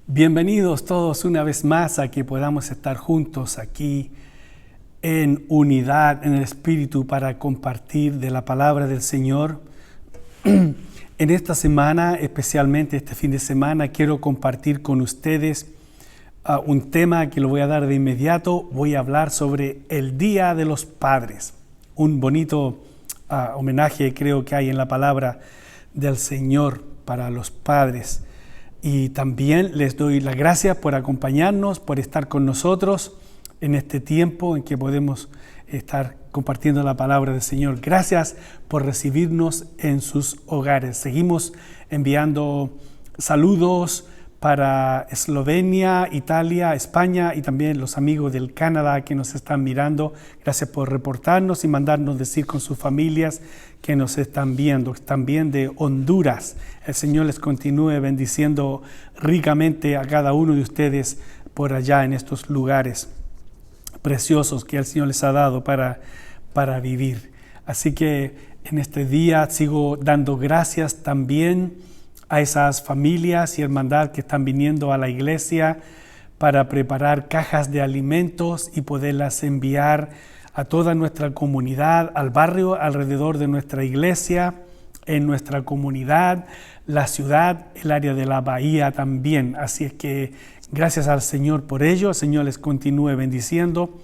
Bienvenidos todos una vez más a que podamos estar juntos aquí en unidad en el Espíritu para compartir de la palabra del Señor. En esta semana, especialmente este fin de semana, quiero compartir con ustedes un tema que lo voy a dar de inmediato. Voy a hablar sobre el Día de los Padres. Un bonito homenaje creo que hay en la palabra del Señor para los padres. Y también les doy las gracias por acompañarnos, por estar con nosotros en este tiempo en que podemos estar compartiendo la palabra del Señor. Gracias por recibirnos en sus hogares. Seguimos enviando saludos para Eslovenia, Italia, España y también los amigos del Canadá que nos están mirando. Gracias por reportarnos y mandarnos decir con sus familias que nos están viendo. También de Honduras. El Señor les continúe bendiciendo ricamente a cada uno de ustedes por allá en estos lugares preciosos que el Señor les ha dado para vivir. Así que en este día sigo dando gracias también a esas familias y hermandad que están viniendo a la iglesia para preparar cajas de alimentos y poderlas enviar a toda nuestra comunidad, al barrio alrededor de nuestra iglesia, en nuestra comunidad, la ciudad, el área de la bahía también. Así es que gracias al Señor por ello. El Señor les continúe bendiciendo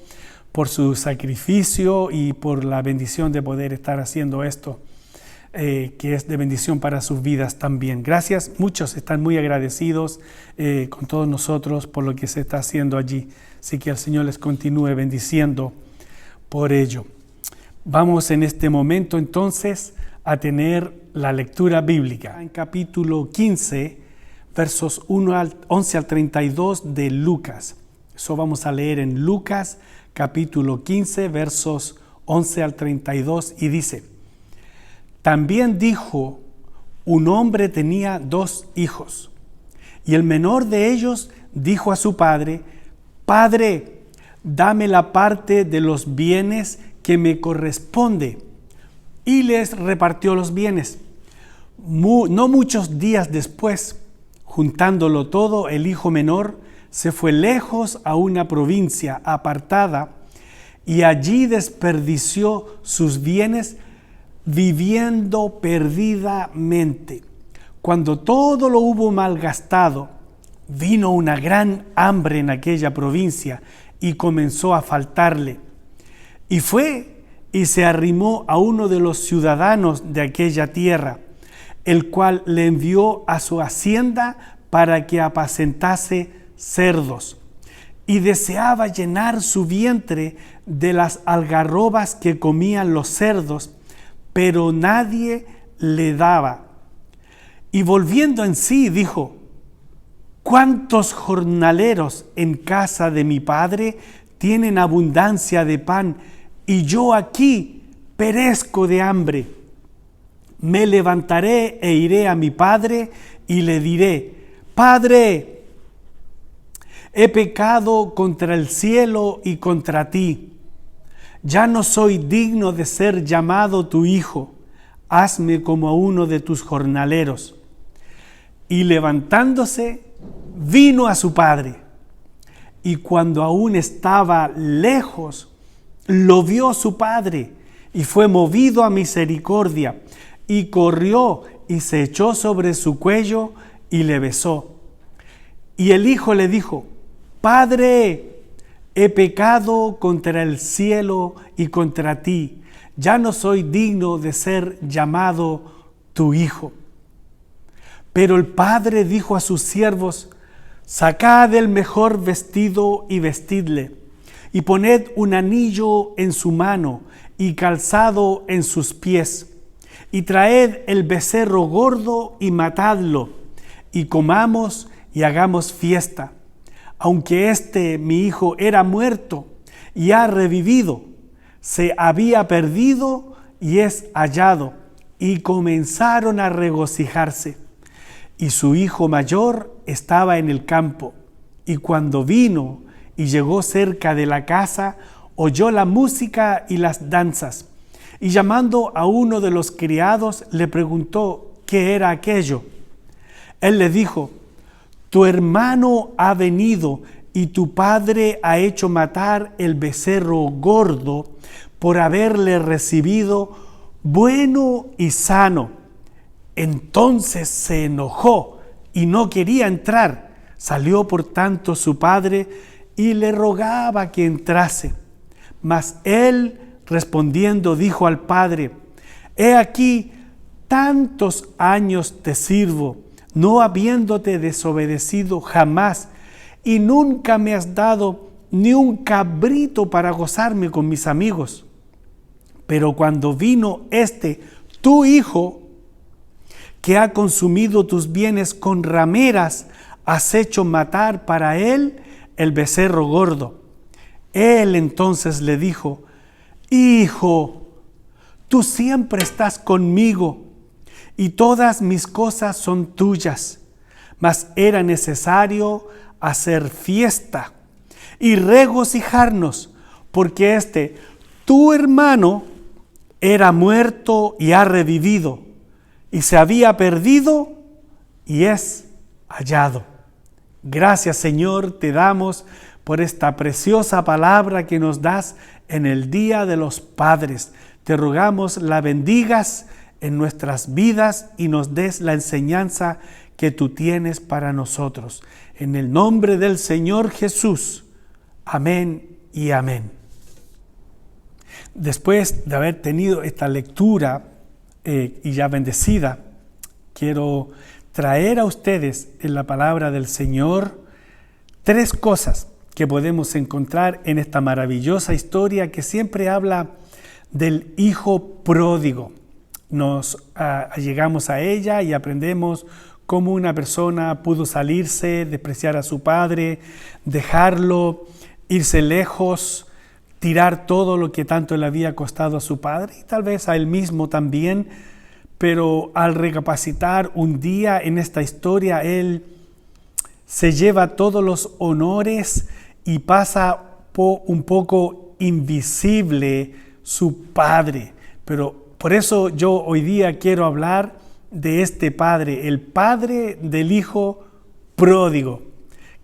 por su sacrificio y por la bendición de poder estar haciendo esto. Que es de bendición para sus vidas también. Gracias, muchos están muy agradecidos con todos nosotros por lo que se está haciendo allí. Así que el Señor les continúe bendiciendo por ello. Vamos en este momento entonces a tener la lectura bíblica en capítulo 15, versos 11 al 32 de Lucas. Eso vamos a leer en Lucas capítulo 15, versos 11 al 32 y dice: También dijo, un hombre tenía 2 hijos, y el menor de ellos dijo a su padre: Padre, dame la parte de los bienes que me corresponde. Y les repartió los bienes. No muchos días después, juntándolo todo, el hijo menor se fue lejos a una provincia apartada y allí desperdició sus bienes viviendo perdidamente. Cuando todo lo hubo malgastado, vino una gran hambre en aquella provincia y comenzó a faltarle. Y fue y se arrimó a uno de los ciudadanos de aquella tierra, el cual le envió a su hacienda para que apacentase cerdos. Y deseaba llenar su vientre de las algarrobas que comían los cerdos, pero nadie le daba. Y volviendo en sí, dijo: ¿Cuántos jornaleros en casa de mi padre tienen abundancia de pan, y yo aquí perezco de hambre? Me levantaré e iré a mi padre y le diré: Padre, he pecado contra el cielo y contra ti. Ya no soy digno de ser llamado tu hijo. Hazme como a uno de tus jornaleros. Y levantándose, vino a su padre. Y cuando aún estaba lejos, lo vio su padre, y fue movido a misericordia, y corrió y se echó sobre su cuello y le besó. Y el hijo le dijo: Padre, he pecado contra el cielo y contra ti. Ya no soy digno de ser llamado tu hijo. Pero el padre dijo a sus siervos: Sacad el mejor vestido y vestidle, y poned un anillo en su mano y calzado en sus pies, y traed el becerro gordo y matadlo, y comamos y hagamos fiesta. Aunque mi hijo era muerto y ha revivido, se había perdido y es hallado. Y comenzaron a regocijarse. Y su hijo mayor estaba en el campo. Y cuando vino y llegó cerca de la casa, oyó la música y las danzas. Y llamando a uno de los criados, le preguntó qué era aquello. Él le dijo: tu hermano ha venido y tu padre ha hecho matar el becerro gordo por haberle recibido bueno y sano. Entonces se enojó y no quería entrar. Salió por tanto su padre y le rogaba que entrase. Mas él respondiendo dijo al padre: he aquí, tantos años te sirvo, no habiéndote desobedecido jamás, y nunca me has dado ni un cabrito para gozarme con mis amigos. Pero cuando vino tu hijo, que ha consumido tus bienes con rameras, has hecho matar para él el becerro gordo. Él entonces le dijo: hijo, tú siempre estás conmigo y todas mis cosas son tuyas, mas era necesario hacer fiesta y regocijarnos, porque tu hermano era muerto y ha revivido, y se había perdido y es hallado. Gracias, Señor, te damos por esta preciosa palabra que nos das en el Día de los Padres. Te rogamos la bendigas en nuestras vidas y nos des la enseñanza que tú tienes para nosotros. En el nombre del Señor Jesús. Amén y amén. Después de haber tenido esta lectura y ya bendecida, quiero traer a ustedes en la palabra del Señor 3 cosas que podemos encontrar en esta maravillosa historia que siempre habla del hijo pródigo. Nos llegamos a ella y aprendemos cómo una persona pudo salirse, despreciar a su padre, dejarlo, irse lejos, tirar todo lo que tanto le había costado a su padre y tal vez a él mismo también, pero al recapacitar un día en esta historia, él se lleva todos los honores y pasa un poco invisible su padre. Pero por eso yo hoy día quiero hablar de este padre, el padre del hijo pródigo,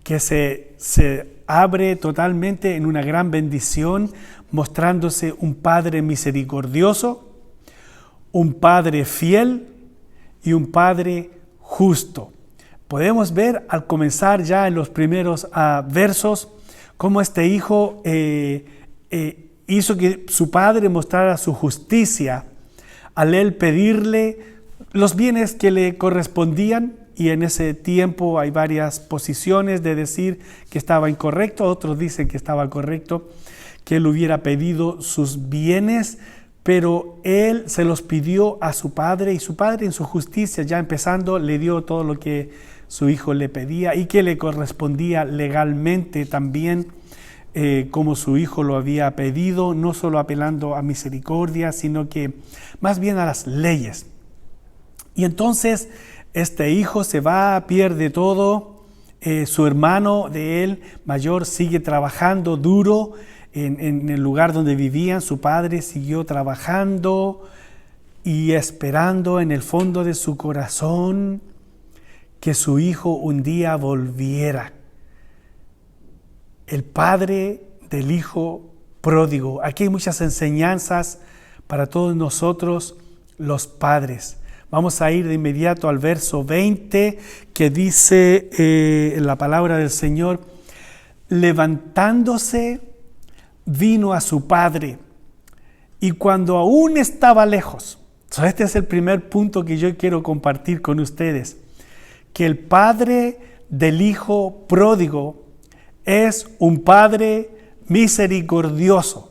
que se abre totalmente en una gran bendición, mostrándose un padre misericordioso, un padre fiel y un padre justo. Podemos ver al comenzar ya en los primeros versos cómo este hijo hizo que su padre mostrara su justicia al él pedirle los bienes que le correspondían. Y en ese tiempo hay varias posiciones de decir que estaba incorrecto, otros dicen que estaba correcto, que él hubiera pedido sus bienes, pero él se los pidió a su padre y su padre en su justicia, ya empezando, le dio todo lo que su hijo le pedía y que le correspondía legalmente también, como su hijo lo había pedido, no solo apelando a misericordia, sino que más bien a las leyes. Y entonces este hijo se va, pierde todo, su hermano de él mayor sigue trabajando duro en el lugar donde vivían, su padre siguió trabajando y esperando en el fondo de su corazón que su hijo un día volviera. El padre del hijo pródigo. Aquí hay muchas enseñanzas para todos nosotros los padres. Vamos a ir de inmediato al verso 20 que dice en la palabra del Señor: levantándose vino a su padre y cuando aún estaba lejos. Este es el primer punto que yo quiero compartir con ustedes, que el padre del hijo pródigo es un padre misericordioso.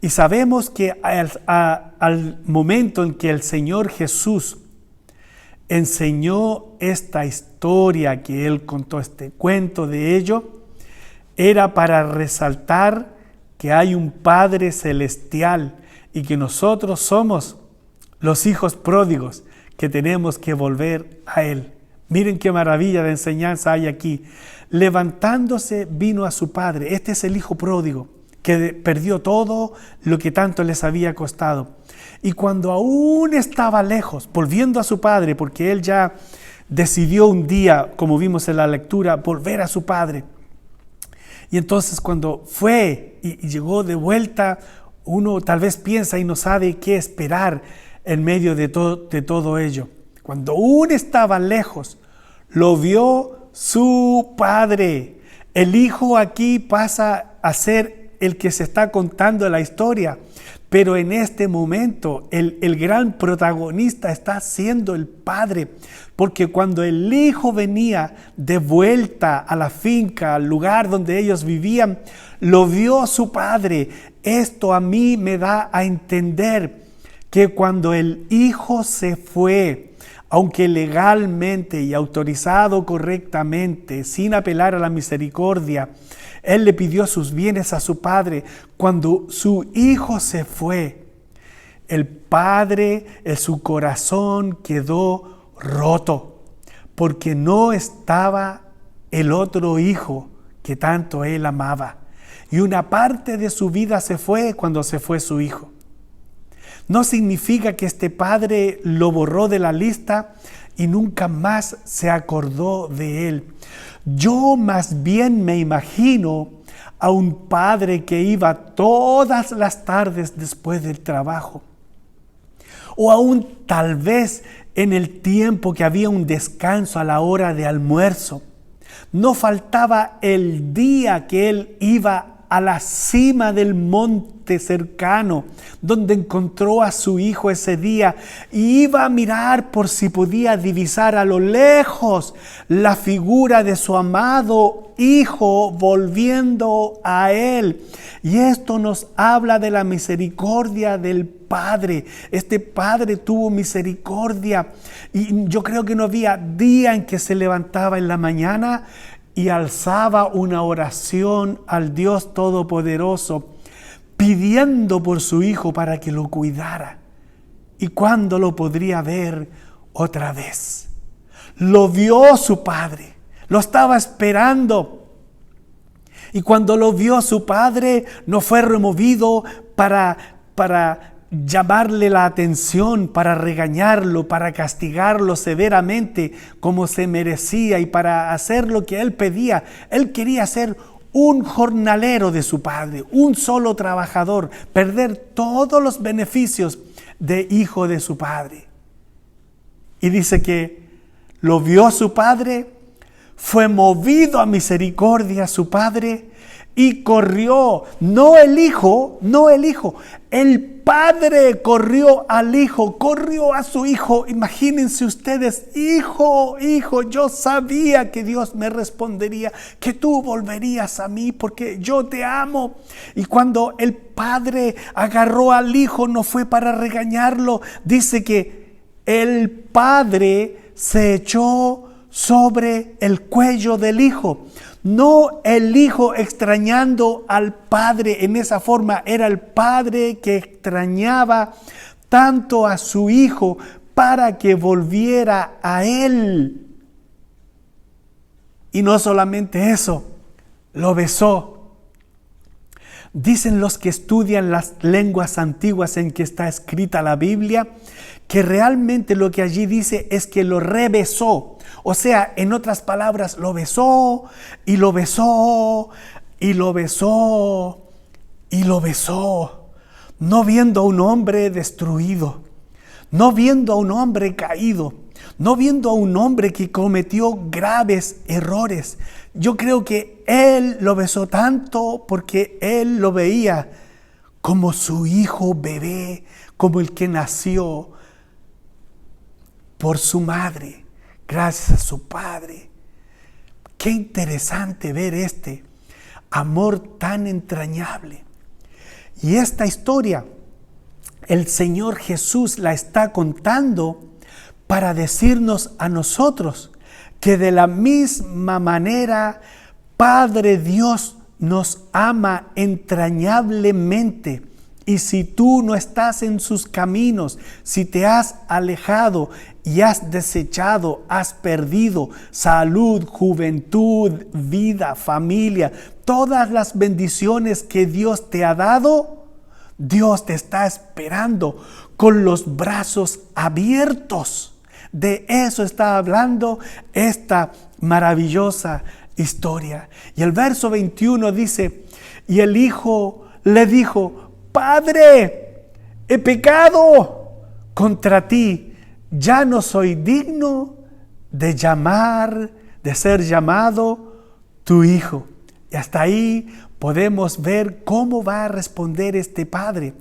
Y sabemos que al momento en que el Señor Jesús enseñó esta historia que Él contó, este cuento de ello, era para resaltar que hay un Padre celestial y que nosotros somos los hijos pródigos que tenemos que volver a Él. Miren qué maravilla de enseñanza hay aquí. Levantándose vino a su padre. Este es el hijo pródigo que perdió todo lo que tanto les había costado. Y cuando aún estaba lejos, volviendo a su padre, porque él ya decidió un día, como vimos en la lectura, volver a su padre. Y entonces cuando fue y llegó de vuelta, uno tal vez piensa y no sabe qué esperar en medio de todo ello. Cuando aún estaba lejos, lo vio su padre. El hijo aquí pasa a ser el que se está contando la historia, pero en este momento el gran protagonista está siendo el padre, porque cuando el hijo venía de vuelta a la finca, al lugar donde ellos vivían, lo vio su padre. Esto a mí me da a entender que cuando el hijo se fue, aunque legalmente y autorizado correctamente, sin apelar a la misericordia, él le pidió sus bienes a su padre. Cuando su hijo se fue, el padre, su corazón quedó roto, porque no estaba el otro hijo que tanto él amaba. Y una parte de su vida se fue cuando se fue su hijo. No significa que este padre lo borró de la lista y nunca más se acordó de él. Yo más bien me imagino a un padre que iba todas las tardes después del trabajo, o aún tal vez en el tiempo que había un descanso a la hora de almuerzo. No faltaba el día que él iba a la cima del monte cercano, donde encontró a su hijo ese día, y iba a mirar por si podía divisar a lo lejos la figura de su amado hijo volviendo a él. Y esto nos habla de la misericordia del Padre. Este Padre tuvo misericordia, y yo creo que no había día en que se levantaba en la mañana y alzaba una oración al Dios Todopoderoso, pidiendo por su hijo para que lo cuidara. ¿Y cuándo lo podría ver otra vez? Lo vio su padre, lo estaba esperando. Y cuando lo vio su padre, no fue removido para llamarle la atención, para regañarlo, para castigarlo severamente como se merecía y para hacer lo que él pedía. Él quería ser un jornalero de su padre, un solo trabajador, perder todos los beneficios de hijo de su padre. Y dice que lo vio su padre, fue movido a misericordia su padre y corrió, no el hijo, el padre corrió al hijo, corrió a su hijo. Imagínense ustedes, hijo, yo sabía que Dios me respondería, que tú volverías a mí porque yo te amo. Y cuando el padre agarró al hijo, no fue para regañarlo, dice que el padre se echó sobre el cuello del hijo. No el hijo extrañando al padre en esa forma, era el padre que extrañaba tanto a su hijo para que volviera a él. Y no solamente eso, lo besó. Dicen los que estudian las lenguas antiguas en que está escrita la Biblia, que realmente lo que allí dice es que lo rebesó. O sea, en otras palabras, lo besó y lo besó y lo besó y lo besó, no viendo a un hombre destruido, no viendo a un hombre caído, no viendo a un hombre que cometió graves errores. Yo creo que él lo besó tanto porque él lo veía como su hijo bebé, como el que nació por su madre, gracias a su padre. Qué interesante ver este amor tan entrañable. Y esta historia, el Señor Jesús la está contando para decirnos a nosotros que de la misma manera Padre Dios nos ama entrañablemente. Y si tú no estás en sus caminos, si te has alejado y has desechado, has perdido salud, juventud, vida, familia, todas las bendiciones que Dios te ha dado, Dios te está esperando con los brazos abiertos, De eso está hablando esta maravillosa historia. Y el verso 21 dice, y el hijo le dijo, Padre, he pecado contra ti, ya no soy digno de ser llamado tu hijo. Y hasta ahí podemos ver cómo va a responder este padre,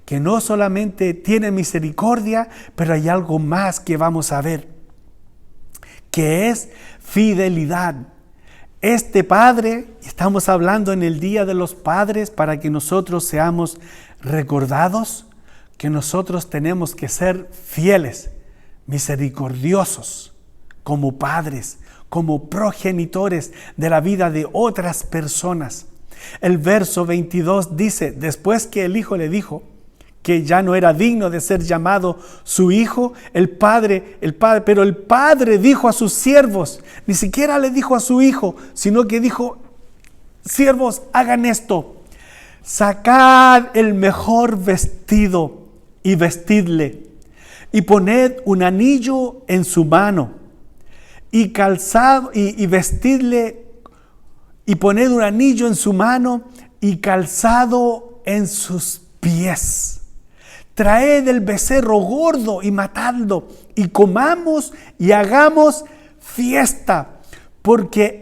que no solamente tiene misericordia, pero hay algo más que vamos a ver, que es fidelidad. Este padre, estamos hablando en el Día de los Padres para que nosotros seamos recordados que nosotros tenemos que ser fieles, misericordiosos, como padres, como progenitores de la vida de otras personas. El verso 22 dice, después que el hijo le dijo que ya no era digno de ser llamado su hijo, pero el padre dijo a sus siervos, ni siquiera le dijo a su hijo, sino que dijo, siervos, hagan esto, sacad el mejor vestido y vestidle, y poned un anillo en su mano, y calzado, y vestidle, y poned un anillo en su mano, y calzado en sus pies. Traed el becerro gordo y matadlo, y comamos y hagamos fiesta, porque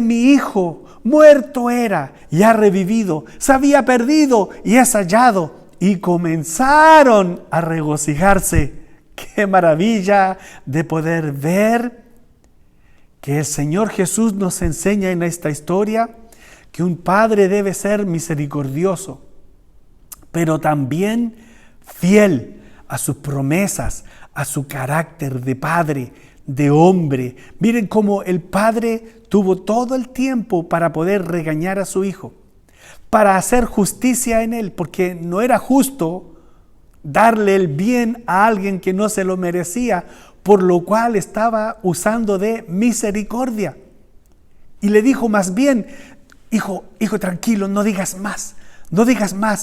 mi hijo muerto era y ha revivido, se había perdido y es hallado. Y comenzaron a regocijarse. ¡Qué maravilla de poder ver que el Señor Jesús nos enseña en esta historia que un padre debe ser misericordioso, pero también fiel a sus promesas, a su carácter de padre, de hombre. Miren cómo el padre tuvo todo el tiempo para poder regañar a su hijo, para hacer justicia en él, porque no era justo darle el bien a alguien que no se lo merecía, por lo cual estaba usando de misericordia. Y le dijo más bien, hijo, tranquilo, no digas más,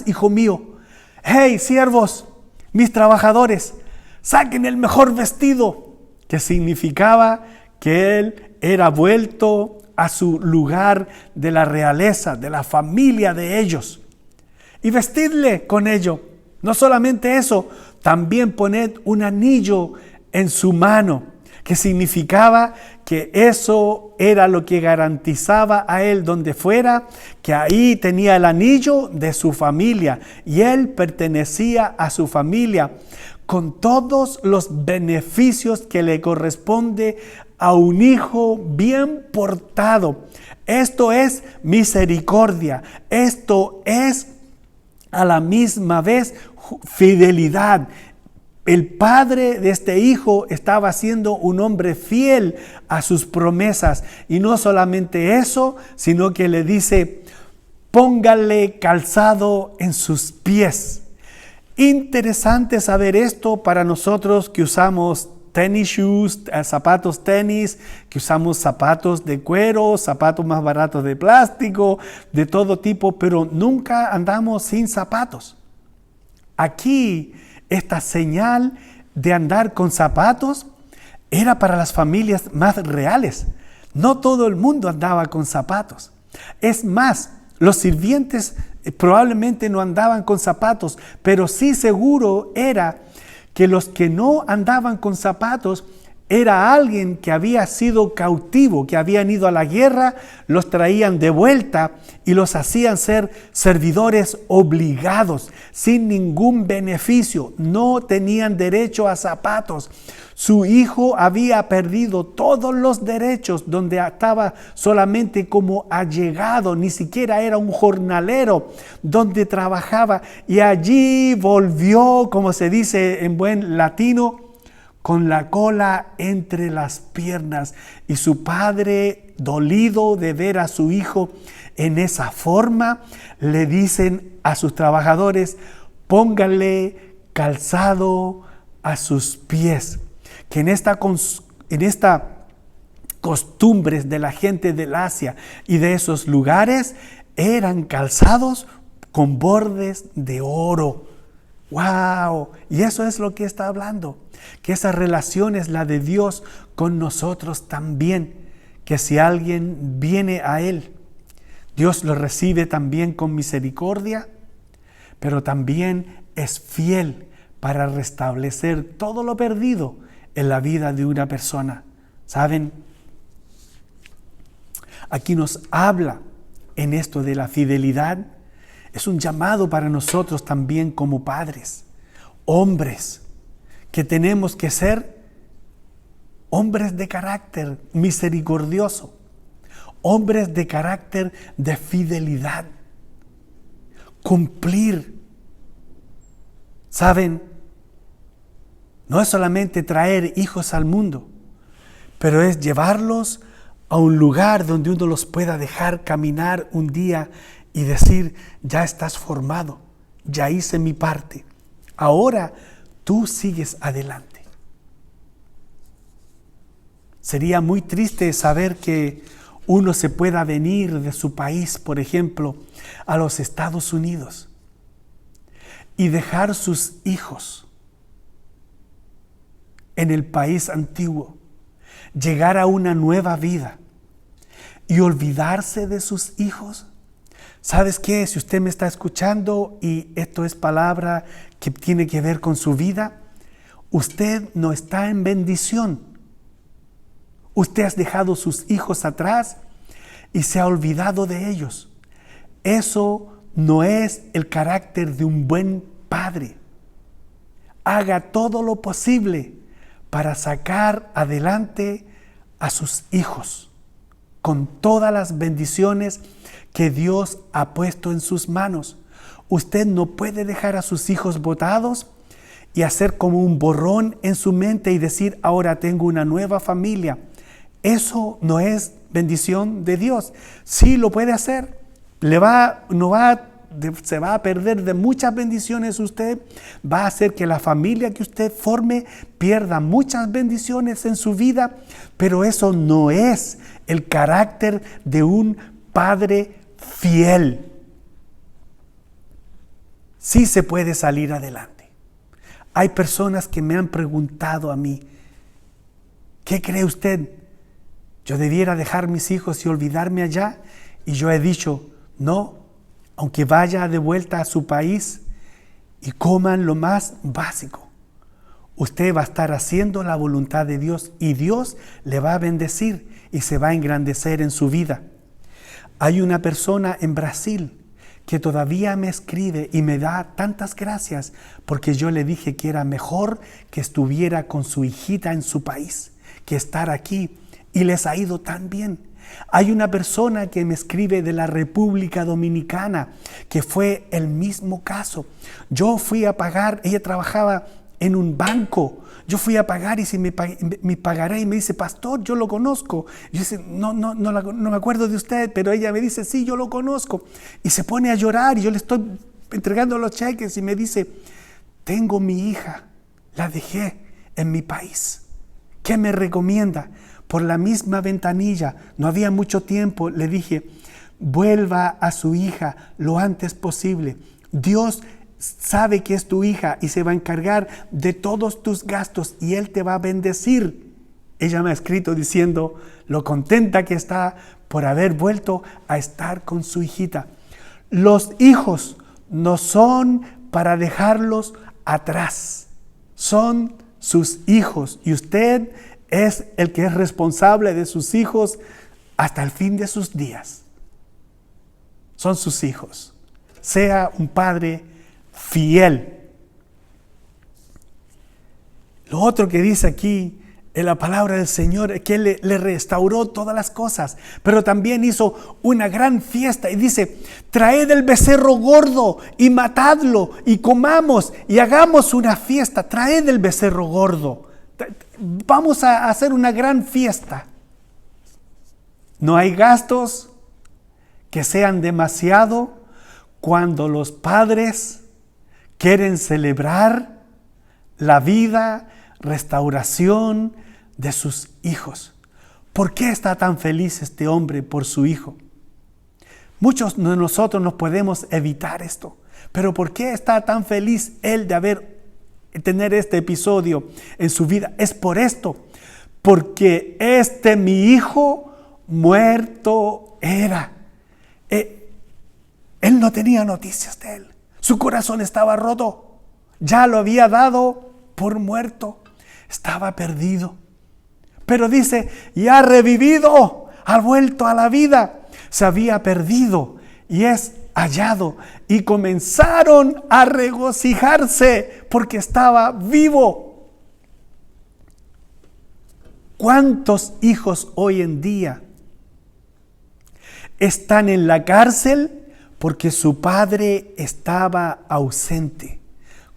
hijo mío. Hey, siervos, mis trabajadores, saquen el mejor vestido, que significaba que él era vuelto a su lugar de la realeza, de la familia de ellos, y vestidle con ello. No solamente eso, también poned un anillo en su mano, que significaba que eso era lo que garantizaba a él donde fuera, que ahí tenía el anillo de su familia y él pertenecía a su familia con todos los beneficios que le corresponde a un hijo bien portado. Esto es misericordia, esto es a la misma vez fidelidad. El padre de este hijo estaba siendo un hombre fiel a sus promesas. Y no solamente eso, sino que le dice, póngale calzado en sus pies. Interesante saber esto para nosotros que usamos tennis shoes, zapatos tenis, que usamos zapatos de cuero, zapatos más baratos de plástico, de todo tipo, pero nunca andamos sin zapatos. Aquí, esta señal de andar con zapatos era para las familias más reales. No todo el mundo andaba con zapatos. Es más, los sirvientes probablemente no andaban con zapatos, pero sí seguro era que los que no andaban con zapatos era alguien que había sido cautivo, que habían ido a la guerra, los traían de vuelta y los hacían ser servidores obligados, sin ningún beneficio, no tenían derecho a zapatos. Su hijo había perdido todos los derechos, donde estaba solamente como allegado, ni siquiera era un jornalero donde trabajaba, y allí volvió, como se dice en buen latino, con la cola entre las piernas. Y su padre, dolido de ver a su hijo en esa forma, le dicen a sus trabajadores, póngale calzado a sus pies. Que en esta costumbres de la gente del Asia y de esos lugares eran calzados con bordes de oro. ¡Wow! Y eso es lo que está hablando, que esa relación es la de Dios con nosotros también, que si alguien viene a Él, Dios lo recibe también con misericordia, pero también es fiel para restablecer todo lo perdido en la vida de una persona. ¿Saben? Aquí nos habla en esto de la fidelidad. Es un llamado para nosotros también como padres, hombres, que tenemos que ser hombres de carácter misericordioso, hombres de carácter de fidelidad, cumplir. ¿Saben? No es solamente traer hijos al mundo, pero es llevarlos a un lugar donde uno los pueda dejar caminar un día y decir, ya estás formado, ya hice mi parte, ahora tú sigues adelante. Sería muy triste saber que uno se pueda venir de su país, por ejemplo, a los Estados Unidos y dejar sus hijos en el país antiguo, llegar a una nueva vida y olvidarse de sus hijos. ¿Sabes qué? Si usted me está escuchando y esto es palabra que tiene que ver con su vida, usted no está en bendición. Usted ha dejado sus hijos atrás y se ha olvidado de ellos. Eso no es el carácter de un buen padre. Haga todo lo posible para sacar adelante a sus hijos con todas las bendiciones que Dios ha puesto en sus manos. Usted no puede dejar a sus hijos botados y hacer como un borrón en su mente y decir, ahora tengo una nueva familia. Eso no es bendición de Dios. Sí lo puede hacer. Se va a perder de muchas bendiciones usted. Va a hacer que la familia que usted forme pierda muchas bendiciones en su vida. Pero eso no es el carácter de un padre fiel. Sí se puede salir adelante. Hay personas que me han preguntado a mí, ¿qué cree usted? ¿Yo debiera dejar mis hijos y olvidarme allá? Y yo he dicho, no, aunque vaya de vuelta a su país y coman lo más básico, usted va a estar haciendo la voluntad de Dios y Dios le va a bendecir y se va a engrandecer en su vida. Hay una persona en Brasil que todavía me escribe y me da tantas gracias porque yo le dije que era mejor que estuviera con su hijita en su país que estar aquí, y les ha ido tan bien. Hay una persona que me escribe de la República Dominicana que fue el mismo caso. Yo fui a pagar, ella trabajaba en un banco. Yo fui a pagar y si me pagaré, y me dice, pastor, yo lo conozco. Yo dice, no me acuerdo de usted, pero ella me dice, sí, yo lo conozco. Y se pone a llorar y yo le estoy entregando los cheques y me dice, tengo mi hija, la dejé en mi país. ¿Qué me recomienda? Por la misma ventanilla, no había mucho tiempo, le dije, vuelva a su hija lo antes posible. Dios sabe que es tu hija y se va a encargar de todos tus gastos y Él te va a bendecir. Ella me ha escrito diciendo lo contenta que está por haber vuelto a estar con su hijita. Los hijos no son para dejarlos atrás, son sus hijos y usted es el que es responsable de sus hijos hasta el fin de sus días. Son sus hijos. Sea un padre fiel. Lo otro que dice aquí en la palabra del Señor es que Él le restauró todas las cosas, pero también hizo una gran fiesta y dice, traed el becerro gordo y matadlo y comamos y hagamos una fiesta. Traed el becerro gordo. Vamos a hacer una gran fiesta. No hay gastos que sean demasiado cuando los padres quieren celebrar la vida, restauración de sus hijos. ¿Por qué está tan feliz este hombre por su hijo? Muchos de nosotros no podemos evitar esto. Pero ¿por qué está tan feliz él de tener este episodio en su vida? Es por esto, porque mi hijo muerto era. Él no tenía noticias de él. Su corazón estaba roto. Ya lo había dado por muerto. Estaba perdido. Pero dice, y ha revivido, ha vuelto a la vida. Se había perdido y es hallado. Y comenzaron a regocijarse porque estaba vivo. ¿Cuántos hijos hoy en día están en la cárcel porque su padre estaba ausente?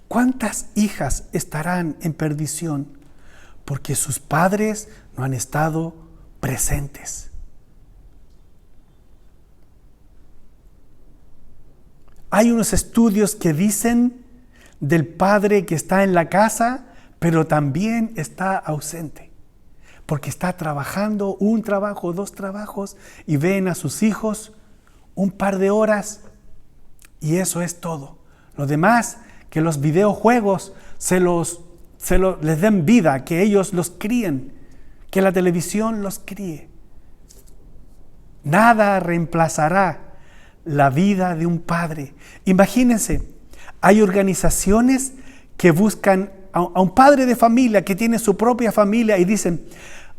¿Cuántas hijas estarán en perdición porque sus padres no han estado presentes? Hay unos estudios que dicen del padre que está en la casa, pero también está ausente, porque está trabajando un trabajo, 2 trabajos, y ven a sus hijos un par de horas, y eso es todo. Lo demás, que los videojuegos les den vida, que ellos los críen, que la televisión los críe. Nada reemplazará la vida de un padre. Imagínense, hay organizaciones que buscan a un padre de familia que tiene su propia familia y dicen,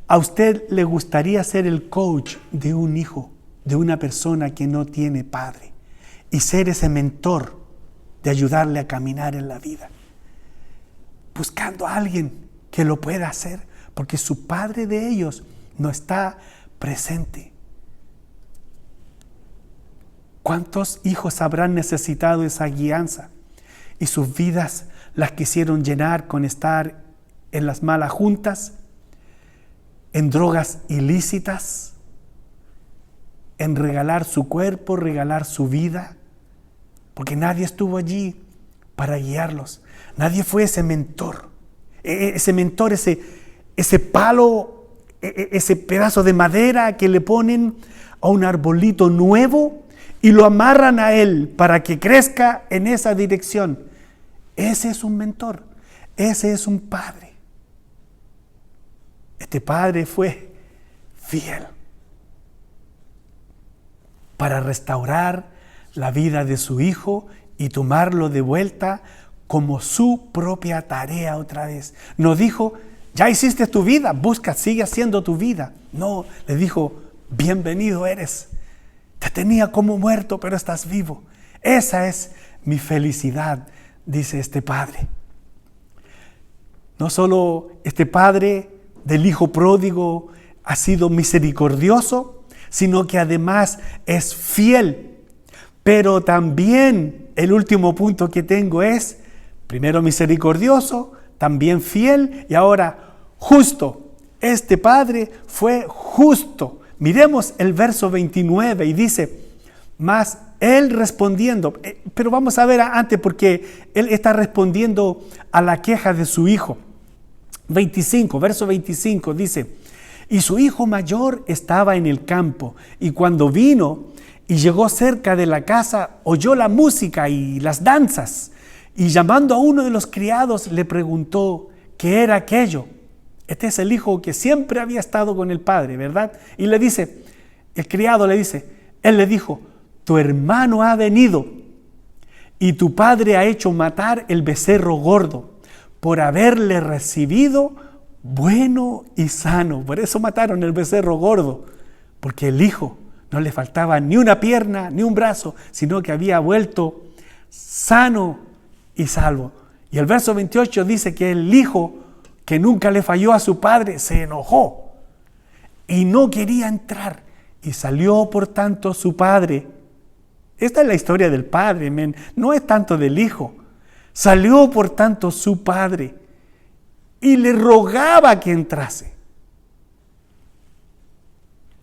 ¿a usted le gustaría ser el coach de un hijo, de una persona que no tiene padre? Y ser ese mentor de ayudarle a caminar en la vida. Buscando a alguien que lo pueda hacer, porque su padre de ellos no está presente. ¿Cuántos hijos habrán necesitado esa guianza? Y sus vidas las quisieron llenar con estar en las malas juntas, en drogas ilícitas, en regalar su cuerpo, regalar su vida, porque nadie estuvo allí para guiarlos. Nadie fue ese mentor, ese palo, ese pedazo de madera que le ponen a un arbolito nuevo y lo amarran a él para que crezca en esa dirección. Ese es un mentor, ese es un padre. Este padre fue fiel para restaurar la vida de su hijo y tomarlo de vuelta como su propia tarea otra vez. No dijo, ya hiciste tu vida, busca, sigue haciendo tu vida. No, le dijo, bienvenido eres. Te tenía como muerto, pero estás vivo. Esa es mi felicidad, dice este padre. No solo este padre del hijo pródigo ha sido misericordioso, sino que además es fiel. Pero también el último punto que tengo es, primero misericordioso, también fiel y ahora justo. Este padre fue justo. Miremos el verso 29 y dice, mas él respondiendo, pero vamos a ver antes porque él está respondiendo a la queja de su hijo. Verso 25 dice, y su hijo mayor estaba en el campo, y cuando vino y llegó cerca de la casa, oyó la música y las danzas, y llamando a uno de los criados le preguntó qué era aquello. Este es el hijo que siempre había estado con el padre, ¿verdad? Y le dice, el criado le dice, él le dijo, tu hermano ha venido y tu padre ha hecho matar el becerro gordo por haberle recibido bueno y sano. Por eso mataron el becerro gordo, porque el hijo no le faltaba ni una pierna ni un brazo, sino que había vuelto sano y salvo. Y el verso 28 dice que el hijo que nunca le falló a su padre, se enojó y no quería entrar. Y salió por tanto su padre. Esta es la historia del padre, no es tanto del hijo. Salió por tanto su padre y le rogaba que entrase.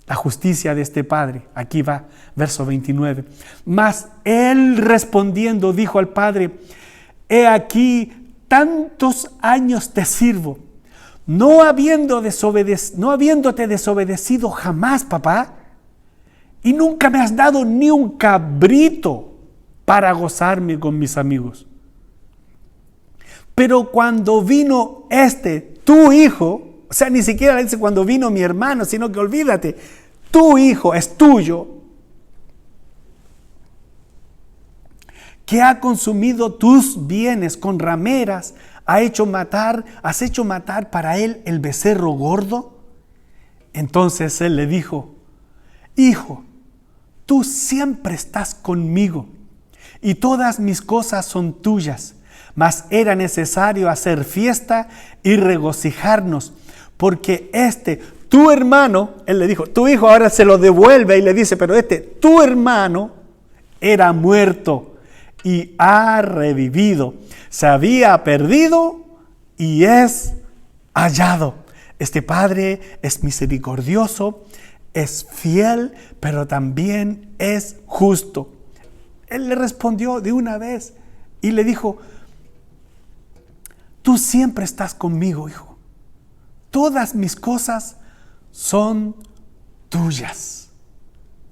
La justicia de este padre, aquí va, verso 29. Mas él respondiendo dijo al padre, he aquí, tantos años te sirvo, no habiéndote desobedecido jamás, papá, y nunca me has dado ni un cabrito para gozarme con mis amigos. Pero cuando vino tu hijo, o sea, ni siquiera le dice cuando vino mi hermano, sino que olvídate, tu hijo es tuyo, que ha consumido tus bienes con rameras, has hecho matar para él el becerro gordo. Entonces él le dijo: hijo, tú siempre estás conmigo y todas mis cosas son tuyas, mas era necesario hacer fiesta y regocijarnos, porque tu hermano, él le dijo, tu hijo, ahora se lo devuelve y le dice, pero tu hermano era muerto y ha revivido, se había perdido y es hallado. Este Padre es misericordioso, es fiel, pero también es justo. Él le respondió de una vez y le dijo: tú siempre estás conmigo, hijo. Todas mis cosas son tuyas.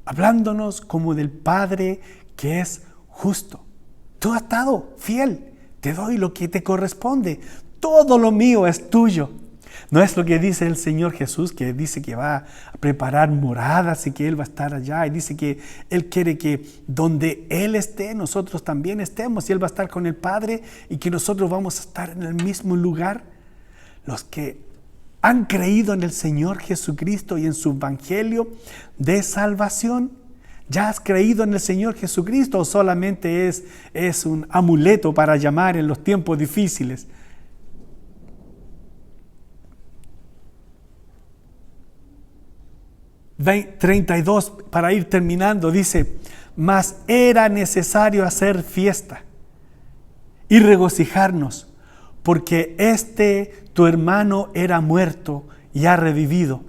Hablándonos como del Padre que es justo. Tú has estado fiel, te doy lo que te corresponde. Todo lo mío es tuyo. No es lo que dice el Señor Jesús, que dice que va a preparar moradas y que Él va a estar allá. Y dice que Él quiere que donde Él esté, nosotros también estemos. Y Él va a estar con el Padre y que nosotros vamos a estar en el mismo lugar. Los que han creído en el Señor Jesucristo y en su Evangelio de salvación. ¿Ya has creído en el Señor Jesucristo o solamente es un amuleto para llamar en los tiempos difíciles? Versículo 32, para ir terminando, dice: mas era necesario hacer fiesta y regocijarnos, porque tu hermano era muerto y ha revivido,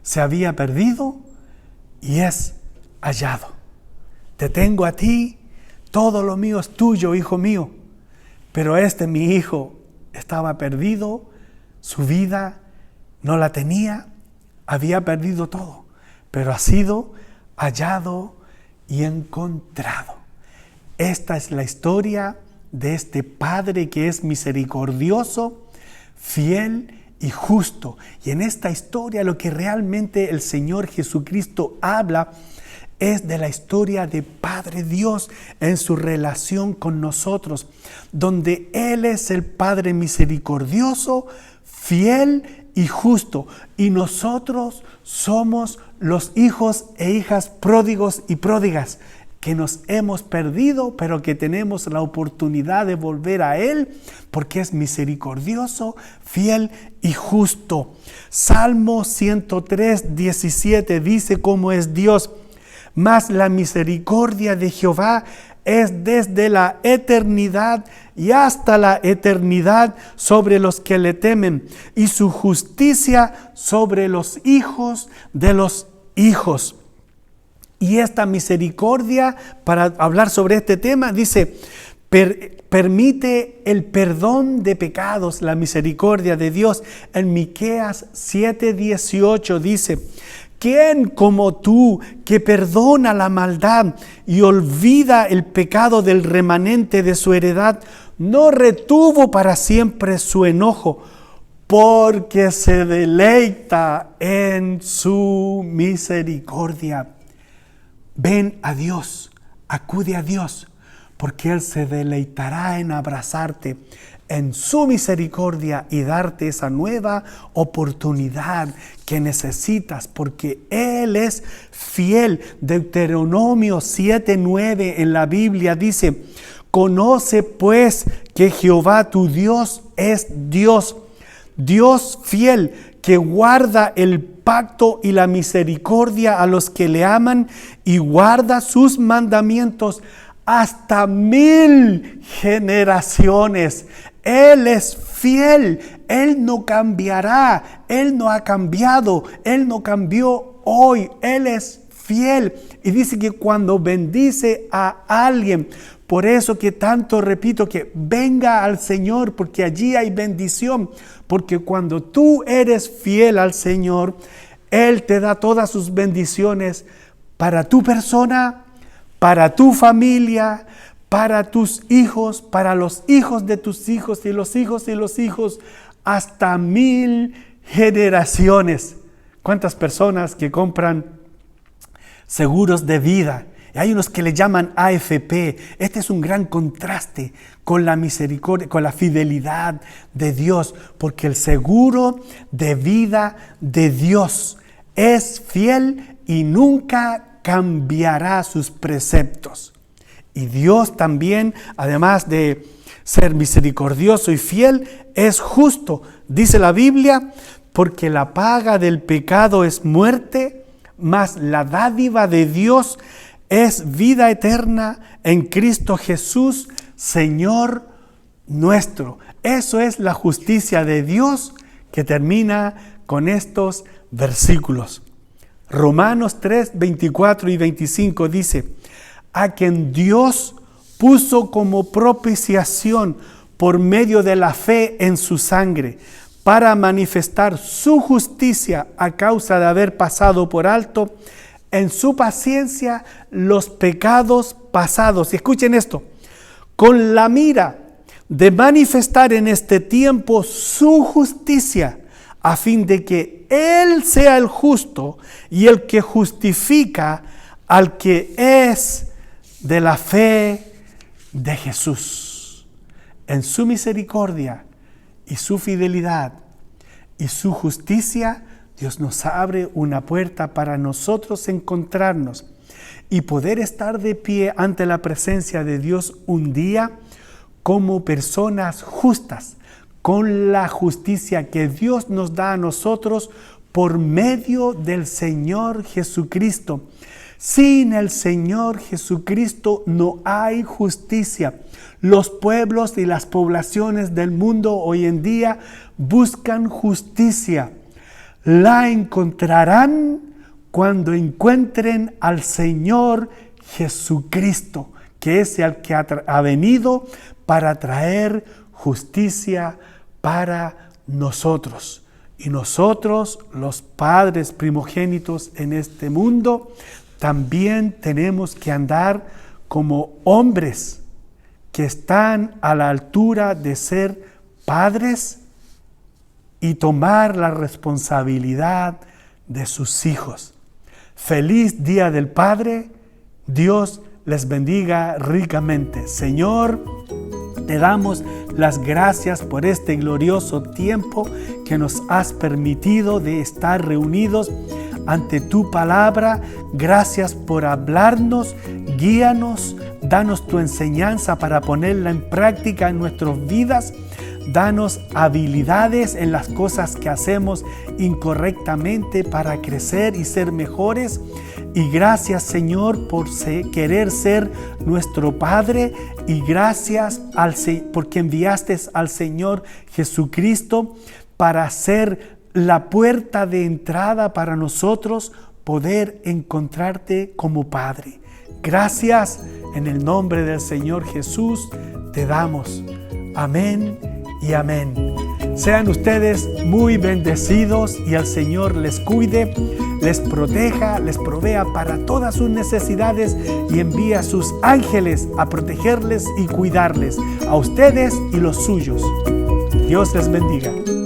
se había perdido y es hallado. Te tengo a ti, todo lo mío es tuyo, hijo mío. Pero mi hijo estaba perdido, su vida no la tenía, había perdido todo, pero ha sido hallado y encontrado. Esta es la historia de este Padre que es misericordioso, fiel y justo. Y en esta historia lo que realmente el Señor Jesucristo habla es de la historia de Padre Dios en su relación con nosotros, donde Él es el Padre misericordioso, fiel y justo, y nosotros somos los hijos e hijas pródigos y pródigas, que nos hemos perdido, pero que tenemos la oportunidad de volver a Él, porque es misericordioso, fiel y justo. Salmo 103, 17 dice cómo es Dios: mas la misericordia de Jehová es desde la eternidad y hasta la eternidad sobre los que le temen, y su justicia sobre los hijos de los hijos. Y esta misericordia, para hablar sobre este tema, dice, permite el perdón de pecados, la misericordia de Dios. En Miqueas 7:18 dice: ¿quién como tú, que perdona la maldad y olvida el pecado del remanente de su heredad, no retuvo para siempre su enojo, porque se deleita en su misericordia? Ven a Dios, acude a Dios, porque Él se deleitará en abrazarte en su misericordia y darte esa nueva oportunidad que necesitas, porque Él es fiel. Deuteronomio 7:9 en la Biblia dice: conoce pues que Jehová tu Dios es Dios, Dios fiel, que guarda el pacto y la misericordia a los que le aman y guarda sus mandamientos hasta 1000 generaciones. Él es fiel, Él no cambiará, Él no ha cambiado, Él no cambió hoy, Él es fiel. Y dice que cuando bendice a alguien, por eso que tanto repito que venga al Señor, porque allí hay bendición, porque cuando tú eres fiel al Señor, Él te da todas sus bendiciones para tu persona, para tu familia, para tus hijos, para los hijos de tus hijos y los hijos de los hijos, hasta 1000 generaciones. ¿Cuántas personas que compran seguros de vida? Hay unos que le llaman AFP. Este es un gran contraste con la misericordia, con la fidelidad de Dios, porque el seguro de vida de Dios es fiel y nunca cambiará sus preceptos. Y Dios también, además de ser misericordioso y fiel, es justo. Dice la Biblia, porque la paga del pecado es muerte, mas la dádiva de Dios es vida eterna en Cristo Jesús, Señor nuestro. Eso es la justicia de Dios que termina con estos versículos. Romanos 3, 24 y 25 dice, a quien Dios puso como propiciación por medio de la fe en su sangre, para manifestar su justicia a causa de haber pasado por alto en su paciencia los pecados pasados. Y escuchen esto, con la mira de manifestar en este tiempo su justicia, a fin de que Él sea el justo y el que justifica al que es de la fe de Jesús. En su misericordia y su fidelidad y su justicia, Dios nos abre una puerta para nosotros encontrarnos y poder estar de pie ante la presencia de Dios un día como personas justas, con la justicia que Dios nos da a nosotros por medio del Señor Jesucristo. Sin el Señor Jesucristo no hay justicia. Los pueblos y las poblaciones del mundo hoy en día buscan justicia. La encontrarán cuando encuentren al Señor Jesucristo, que es el que ha venido para traer justicia para nosotros. Y nosotros, los padres primogénitos en este mundo, también tenemos que andar como hombres que están a la altura de ser padres y tomar la responsabilidad de sus hijos. Feliz Día del Padre. Dios les bendiga ricamente. Señor, te damos las gracias por este glorioso tiempo que nos has permitido de estar reunidos ante tu palabra. Gracias por hablarnos, guíanos, danos tu enseñanza para ponerla en práctica en nuestras vidas. Danos habilidades en las cosas que hacemos incorrectamente para crecer y ser mejores. Y gracias, Señor, por querer ser nuestro Padre. Y gracias porque enviaste al Señor Jesucristo para ser la puerta de entrada para nosotros poder encontrarte como Padre. Gracias, en el nombre del Señor Jesús te damos. Amén y amén. Sean ustedes muy bendecidos y el Señor les cuide, les proteja, les provea para todas sus necesidades y envía a sus ángeles a protegerles y cuidarles a ustedes y los suyos. Dios les bendiga.